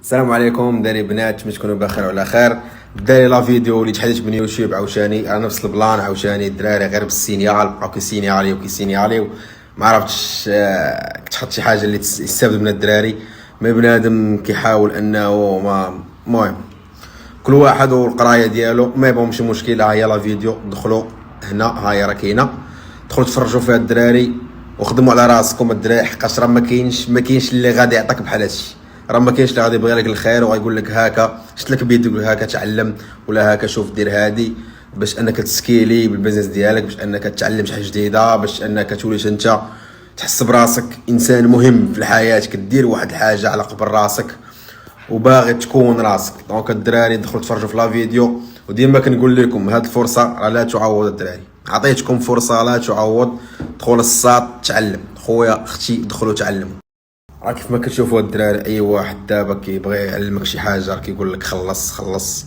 السلام عليكم داري بنات، باش تكونوا بخير وعلى خير. داري لا فيديو اللي تحدث من يوتيوب عاوشاني على نفس البلان، عاوشاني الدراري غير بالسينيال بقاو كيسينياليو ما عرفتش. كنت حط شي حاجه اللي يستافدوا من الدراري. ما بنادم كيحاول انه ما المهم كل واحد والقرايه ديالو، ما يبغوا مشكل. ها هي لا فيديو، دخلوا هنا، ها هي راه كاينه، دخلوا تفرجوا فيها الدراري وخدموا على راسكم الدراري، حقاش راه ما كاينش اللي غادي يعطيك بحال هادشي. راه ما كاينش اللي غادي يبغي لك الخير وغايقول لك هاكا شت لك بيدك، يقول هاكا تعلم، ولا هاكا شوف دير هادي باش انك تسكيلي بالبيزنس ديالك، باش انك تتعلم شي حاجه جديده، باش انك توليش انت تحس براسك انسان مهم في الحياه، كدير واحد الحاجه على قبل راسك وباغي تكون راسك. دونك الدراري دخلوا تفرجوا في لا فيديو، وديما كنقول لكم هاد الفرصه راه لا تعوض. الدراري عطيتكم فرصه لا تعوض، دخل الساط تعلم. خويا اختي دخلوا تعلموا. راه كيف ما كتشوفوا الدراري، اي واحد دابا كيبغي يعلمك شي حاجه راه كيقول لك خلص.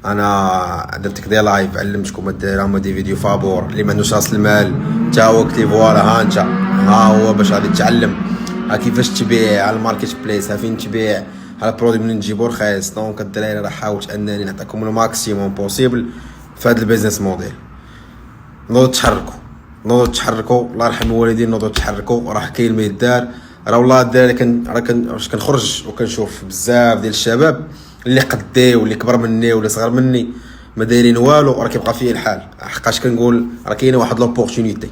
انا درت كدا لايف علمتكم الدراري، هما دي فيديو فابور اللي ما عندوش راس المال تا هو كتب فوالا ها انت، ها هو باش غادي تتعلم ها كيفاش تبيع على الماركت بليس، ها فين تبيع، ها البرودوي منين نجيبو رخيص. دونك الدراري راه حاولت انني نعطيكم الماكسيموم بوسيبل في هذا البيزنس موديل. نوضوا تحركوا، الله يرحم الوالدين، نوضوا تحركوا، راه كاين ما يدار. راه والله الدراري كنخرج وكنشوف بزاف ديال الشباب اللي قدي واللي كبر مني واللي صغر مني ما دايرين والو، راه كيبقى فيه الحال. حقاش كنقول راه كاينه واحد لوبورتونيتي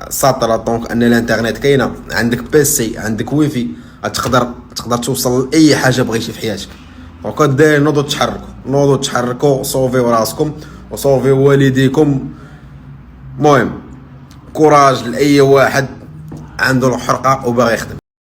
ساطره. دونك ان الانترنت كاينه، عندك بيسي، عندك ويفي، تقدر توصل لاي حاجه بغيتي في حياتك. دونك الدراري نوضوا تحركوا، صوفيو راسكم وصوفيو والديكم. المهم كوراج لاي واحد عنده الحرقه وباغي يخدم.